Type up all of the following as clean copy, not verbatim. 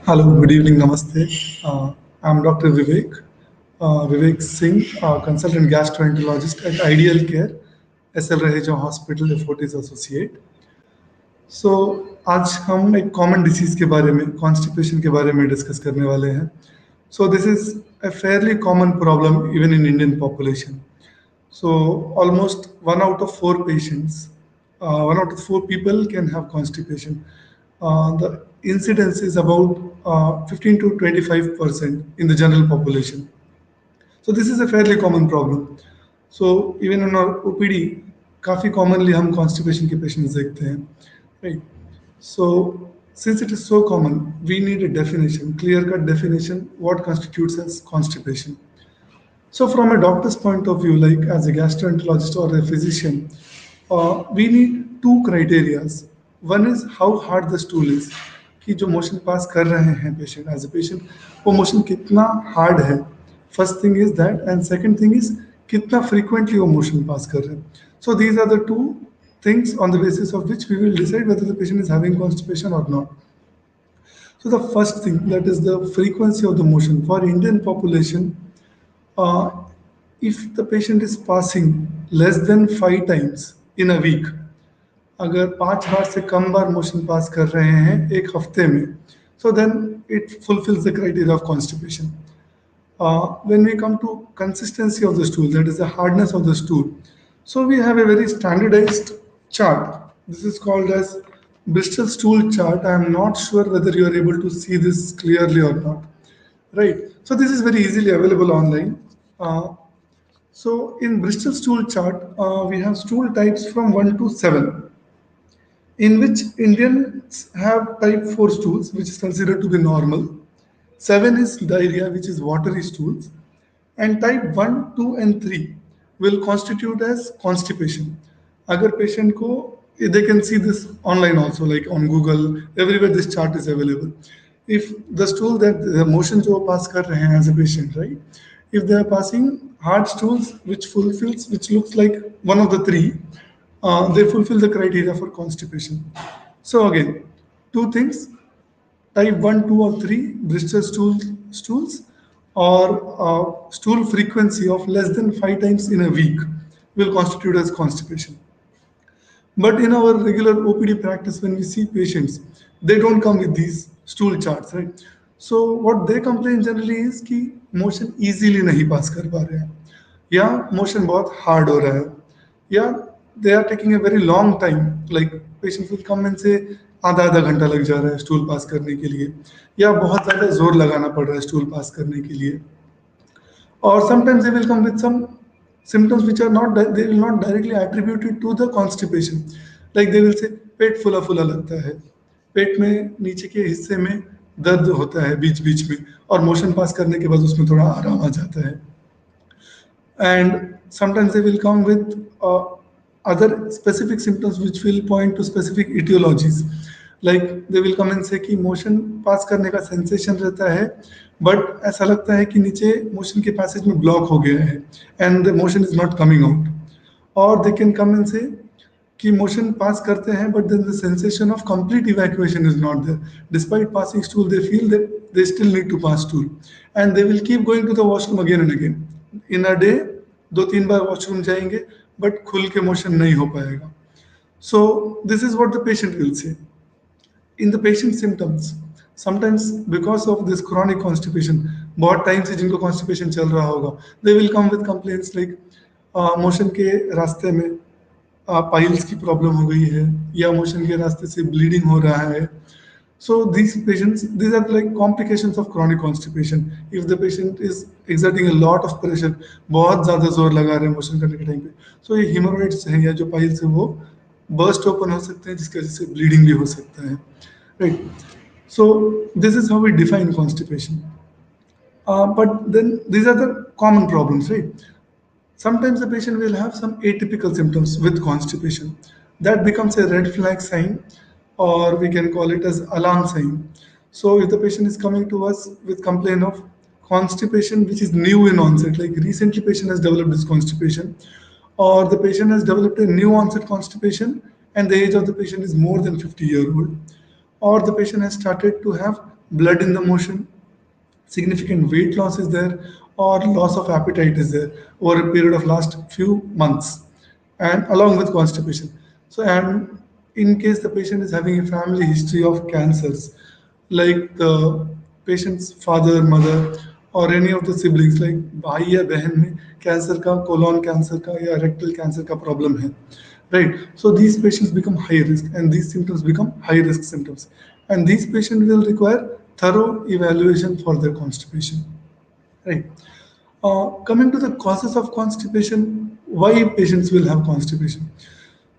Hello, good evening, namaste. I'm Dr. Vivek Singh, consultant gastroenterologist at Ideal Care, SL Raheja Hospital, Fortis Associate. So आज हम एक common disease के बारे में constipation के बारे में डिस्कस करने वाले हैं. So this is a fairly common problem even in Indian population. So almost 1 out of 4 people can have constipation. The incidence is about 15 to 25% in the general population. So this is a fairly common problem. So even in our OPD, काफ़ी commonly हम constipation के patients देखते हैं, right? So since it is so common, we need a definition, clear-cut definition, what constitutes as constipation. So from a doctor's point of view, like as a gastroenterologist or a physician, we need two criterias. One is how hard the stool is, कि जो motion pass कर रहे हैं patient as a patient, वो motion कितना hard है. First thing is that, and second thing is कितना frequently वो motion pass कर रहे हैं. So these are the two things on the basis of which we will decide whether the patient is having constipation or not. So the first thing, that is the frequency of the motion. For Indian population, uh, if the patient is passing less than 5 times in a week, अगर 5 बार से कम बार motion pass कर रहे हैं एक हफ्ते में, so then it fulfills the criteria of constipation. When we come to consistency of the stool, that is the hardness of the stool, so we have a very standardized chart. This is called as Bristol stool chart. I am not sure whether you are able to see this clearly or not. Right. So this is very easily available online. So in Bristol stool chart, we have stool types from 1 to 7, in which Indians have type 4 stools, which is considered to be normal. 7 is diarrhea, which is watery stools. And type 1, 2, and 3 will constitute as constipation. Agar patient ko, they can see this online also, like on Google, everywhere this chart is available. If the stool that the motion jo pass kar rahe hain as a patient, right? If they are passing hard stools which looks like one of the three, they fulfill the criteria for constipation. So again, two things: type 1, 2, or 3 Bristol stools, or stool frequency of less than 5 times in a week will constitute as constipation. But in our regular OPD practice, when we see patients, they don't come with these stool charts, right? So what they complain generally is कि motion easily नहीं pass कर पा रहे हैं, या motion बहुत hard हो रहा है, या they are taking a very long time. Like patient will come and say आधा आधा घंटा लग जा रहा है स्टूल पास करने के लिए, या बहुत ज़्यादा जोर लगाना पड़ रहा है स्टूल पास करने के लिए. Or sometimes they will come with some symptoms which are not they will not directly attribute it to the constipation. Like they will say पेट फुला फुला लगता है, पेट में नीचे के हिस्से में दर्द होता है बीच बीच में, और मोशन पास करने के बाद उसमें थोड़ा आराम आ जाता है. And sometimes they will come with other specific symptoms which will point to specific etiologies. Like they will come and say कि मोशन पास करने का सेंसेशन रहता है, बट ऐसा लगता है कि नीचे मोशन के पैसेज में ब्लॉक हो गया है and the motion is not coming out. और दे कैन कम एंड से कि मोशन पास करते हैं but then the sensation of complete evacuation is not there. Despite passing stool they feel that they still need to pass stool, and they will keep going to the washroom again and again. In a day 2-3 बार washroom जाएंगे, but खुल के motion नहीं हो पाएगा. So this is what the patient will say. In the patient symptoms, sometimes because of this chronic constipation, बहुत time से जिनको constipation चल रहा होगा, they will come with complaints like motion के रास्ते में पाइल्स की प्रॉब्लम हो गई है, या मोशन के रास्ते से ब्लीडिंग हो रहा है. So these patients, these are like complications of chronic constipation. If the patient is exerting a lot of pressure, बहुत ज़्यादा जोर लगा रहे हैं मोशन करने के टाइम पे, so ये हेमोरॉइड्स हैं या जो पाइल्स है वो burst open हो सकते हैं, जिसकी वजह से bleeding भी हो सकता है, right? So this is how we define constipation. But then these are the common problems, right? Sometimes the patient will have some atypical symptoms with constipation. That becomes a red flag sign, or we can call it as alarm sign. So if the patient is coming to us with complaint of constipation which is new in onset, like recently patient has developed this constipation, or the patient has developed a new onset constipation and the age of the patient is more than 50-year-old, or the patient has started to have blood in the motion, significant weight loss is there, or loss of appetite is there over a period of last few months, and along with constipation. So, and in case the patient is having a family history of cancers, like the patient's father, mother, or any of the siblings, like भाई या बहन में cancer का, colon cancer का या rectal cancer का problem है, right? So these patients become high risk, and these symptoms become high risk symptoms, and these patients will require thorough evaluation for their constipation, right? Coming to the causes of constipation, why patients will have constipation?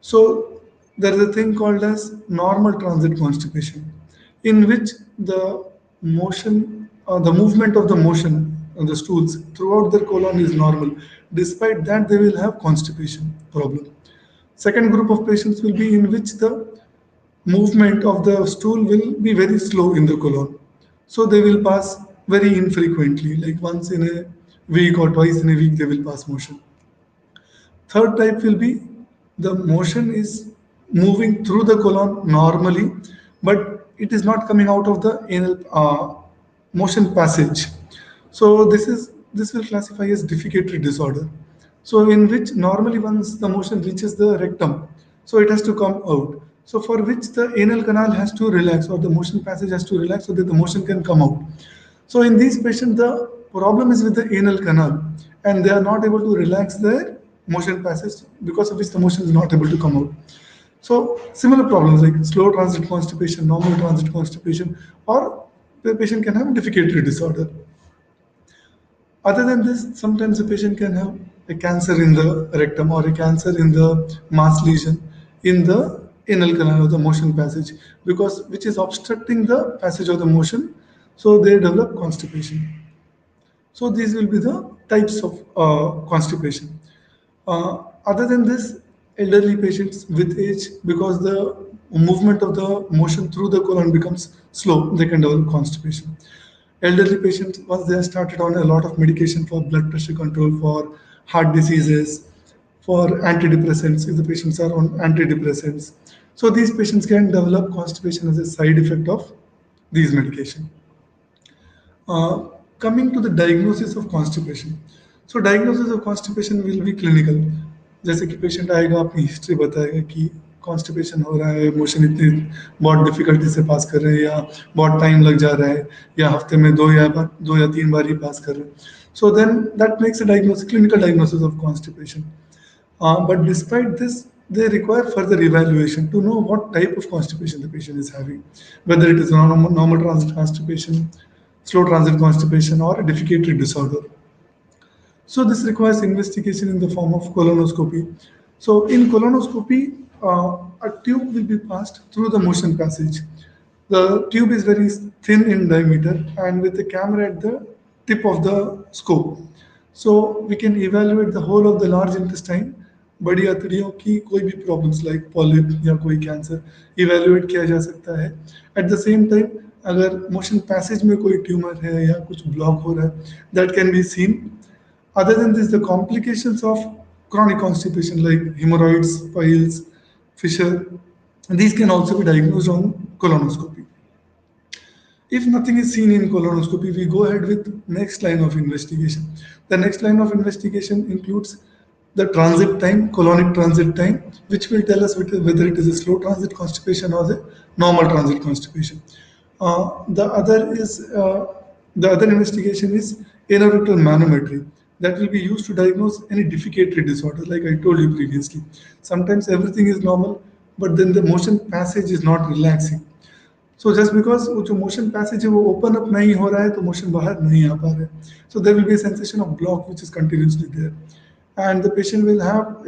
So there is a thing called as normal transit constipation, in which the motion, the movement of the motion on the stools throughout their colon is normal. Despite that, they will have constipation problem. Second group of patients will be in which the movement of the stool will be very slow in the colon. So they will pass very infrequently, like once in a week or twice in a week, they will pass motion. Third type will be the motion is moving through the colon normally, but it is not coming out of the anal motion passage. So this will classify as defecatory disorder. So in which normally once the motion reaches the rectum, so it has to come out. So for which the anal canal has to relax, or the motion passage has to relax so that the motion can come out. So in these patients, the problem is with the anal canal, and they are not able to relax their motion passage, because of which the motion is not able to come out. So similar problems like slow transit constipation, normal transit constipation, or the patient can have defecatory disorder. Other than this, sometimes a patient can have a cancer in the rectum, or a cancer in the mass lesion in the anal canal or the motion passage, because which is obstructing the passage of the motion. So they develop constipation. So these will be the types of constipation. Other than this, elderly patients with age, because the movement of the motion through the colon becomes slow, they can develop constipation. Elderly patients, once they are started on a lot of medication for blood pressure control, for heart diseases, for antidepressants, if the patients are on antidepressants, so these patients can develop constipation as a side effect of these medication. Uh, Coming to the diagnosis of constipation, so diagnosis of constipation will be clinical. जैसे कि patient आएगा, अपनी history बताएगा कि constipation हो रहा है, motion इतनी बहुत डिफिकल्टी से पास कर रहे हैं, या बहुत टाइम लग जा रहा है, या हफ्ते में दो या तीन बार ही पास कर रहे हैं. So then that makes a diagnosis, clinical diagnosis of constipation. But despite this, they require further evaluation to know what type of constipation the patient is having, whether it is normal transit constipation, slow transit constipation, or a defecatory disorder. So this requires investigation in the form of colonoscopy. So in colonoscopy, a tube will be passed through the motion passage. The tube is very thin in diameter and with a camera at the tip of the scope. So we can evaluate the whole of the large intestine, बड़ी आंतड़ियों की कोई भी problems like polyp या कोई cancer evaluate किया जा सकता है. एट द सेम टाइम अगर मोशन पैसेज में कोई ट्यूमर है या कुछ ब्लॉक हो रहा है, that can be seen. Other than this, the complications of chronic constipation like hemorrhoids, piles, fissure, these can also be diagnosed on colonoscopy. If nothing is seen in colonoscopy, we go ahead with next line of investigation. The next line of investigation includes the transit time, colonic transit time, which will tell us whether it is a slow transit constipation or the normal transit constipation. The other is the other investigation is anorectal manometry, that will be used to diagnose any defecatory disorder. Like I told you previously, sometimes everything is normal, but then the motion passage is not relaxing. So just because वो जो motion passage है वो open up नहीं हो रहा है, तो motion बाहर नहीं आ पा रहा है. So there will be a sensation of block which is continuously there, and the patient will have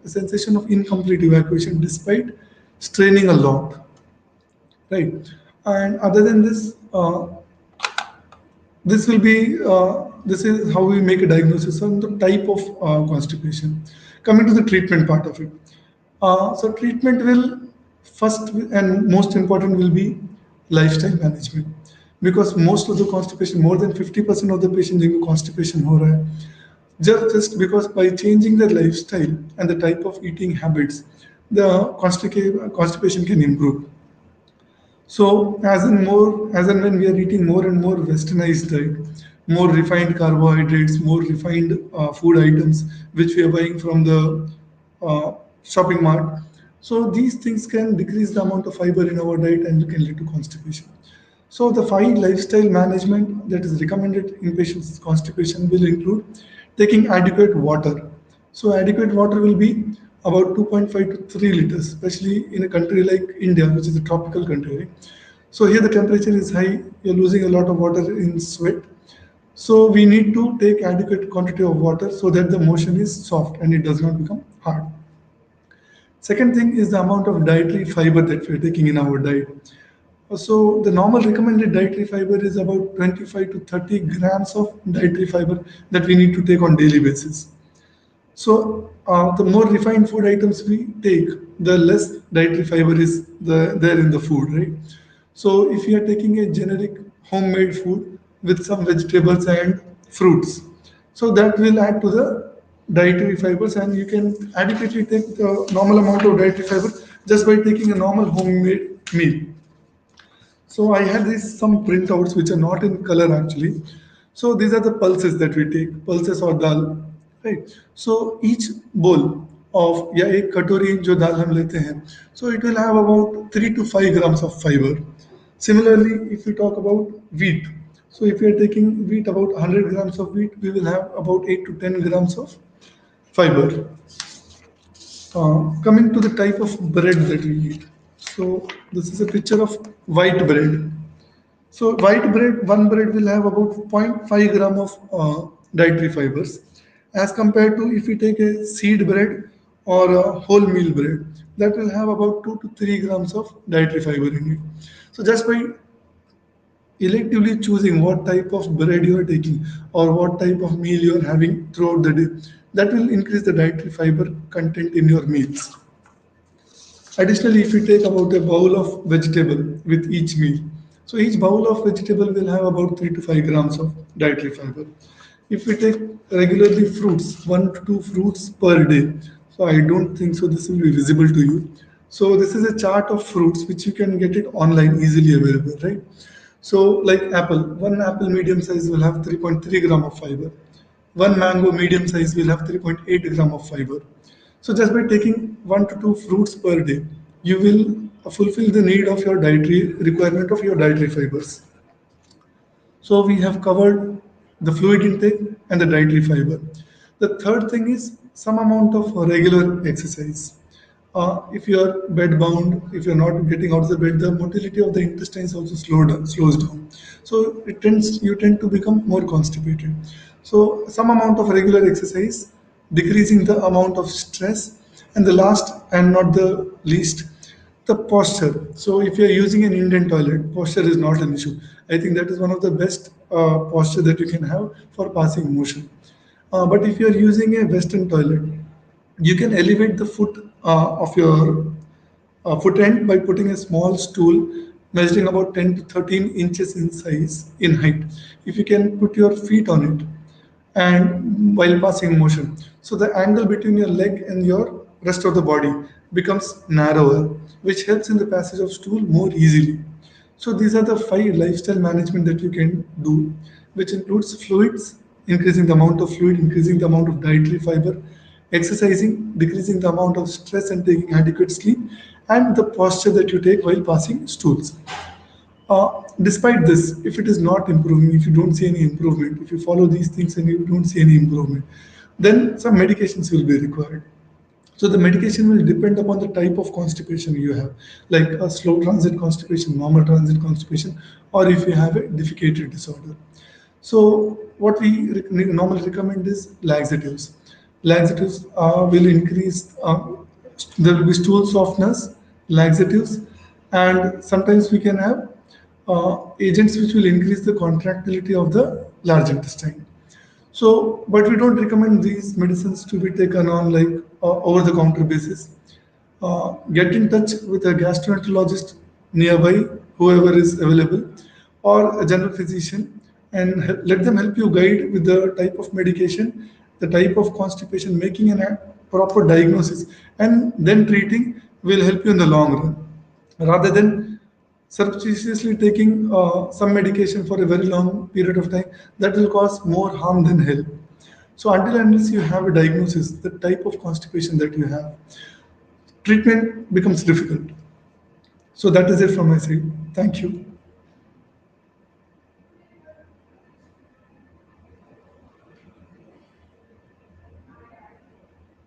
a sensation of incomplete evacuation despite straining a lot, right? And other than this, this will be this is how we make a diagnosis on the type of constipation. Coming to the treatment part of it, so treatment will first and most important will be lifestyle management, because most of the constipation, more than 50% of the patients जिनको constipation हो रहा है, just because by changing their lifestyle and the type of eating habits, the constipation can improve. So as and when we are eating more and more westernized diet, more refined carbohydrates, more refined food items, which we are buying from the uh, shopping mart. So these things can decrease the amount of fiber in our diet and can lead to constipation. So the five lifestyle management that is recommended in patients with constipation will include taking adequate water. So adequate water will be about 2.5 to 3 liters, especially in a country like India, which is a tropical country. Right? So here the temperature is high, you're losing a lot of water in sweat. So we need to take adequate quantity of water so that the motion is soft and it does not become hard. Second thing is the amount of dietary fiber that we're taking in our diet. So the normal recommended dietary fiber is about 25 to 30 grams of dietary fiber that we need to take on daily basis. So the more refined food items we take, the less dietary fiber is there in the food, right? So if you are taking a generic homemade food with some vegetables and fruits, so that will add to the dietary fibers, and you can adequately take the normal amount of dietary fiber just by taking a normal homemade meal. So I had these some printouts which are not in color actually. So these are the pulses that we take, pulses or dal, right? So each bowl of या एक कटोरी जो दाल हम लेते हैं, so it will have about 3 to 5 grams of fiber. Similarly, if we talk about wheat, so if we are taking wheat about 100 grams of wheat, we will have about 8 to 10 grams of fiber. Coming to the type of bread that we eat. So this is a picture of white bread. So white bread, one bread will have about zero point 0.5 gram of dietary fibers, as compared to if you take a seed bread or a whole meal bread, that will have about 2 to 3 grams of dietary fiber in it. So just by electively choosing what type of bread you are taking or what type of meal you are having throughout the day, that will increase the dietary fiber content in your meals. Additionally, if you take about a bowl of vegetable with each meal, so each bowl of vegetable will have about 3 to 5 grams of dietary fiber. If we take regularly fruits, 1 to 2 fruits per day, so I don't think so this will be visible to you. So this is a chart of fruits which you can get it online easily available, right? So like apple, one apple medium size will have 3.3 gram of fiber. One mango medium size will have 3.8 gram of fiber. So just by taking 1 to 2 fruits per day, you will fulfill the need of your dietary requirement of your dietary fibers. So we have covered the fluid intake and the dietary fiber. The third thing is some amount of regular exercise. If you are bed bound, if you are not getting out of the bed, the motility of the intestines also slows down. So you tend to become more constipated. So some amount of regular exercise, decreasing the amount of stress, and the last and not the least, the posture. So if you're using an Indian toilet, posture is not an issue. I think that is one of the best posture that you can have for passing motion. But if you're using a Western toilet, you can elevate the foot of your foot end by putting a small stool measuring about 10 to 13 inches in size in height. If you can put your feet on it and while passing motion, so the angle between your leg and your rest of the body becomes narrower, which helps in the passage of stool more easily. So these are the five lifestyle management that you can do, which includes fluids, increasing the amount of fluid, increasing the amount of dietary fiber, exercising, decreasing the amount of stress and taking adequate sleep, and the posture that you take while passing stools. Despite this, if it is not improving, if you don't see any improvement, if you follow these things and you don't see any improvement, then some medications will be required. So the medication will depend upon the type of constipation you have, like a slow transit constipation, normal transit constipation, or if you have a defecated disorder. So what we normally recommend is laxatives. Laxatives will increase, there will be stool softness, laxatives, and sometimes we can have agents which will increase the contractility of the large intestine. So, but we don't recommend these medicines to be taken on like over the counter basis. Get in touch with a gastroenterologist nearby, whoever is available, or a general physician, and let them help you guide with the type of medication, the type of constipation, making a proper diagnosis, and then treating will help you in the long run rather than Surreptitiously taking some medication for a very long period of time, that will cause more harm than help. So until unless you have a diagnosis, the type of constipation that you have, treatment becomes difficult. So that is it from my side. Thank you.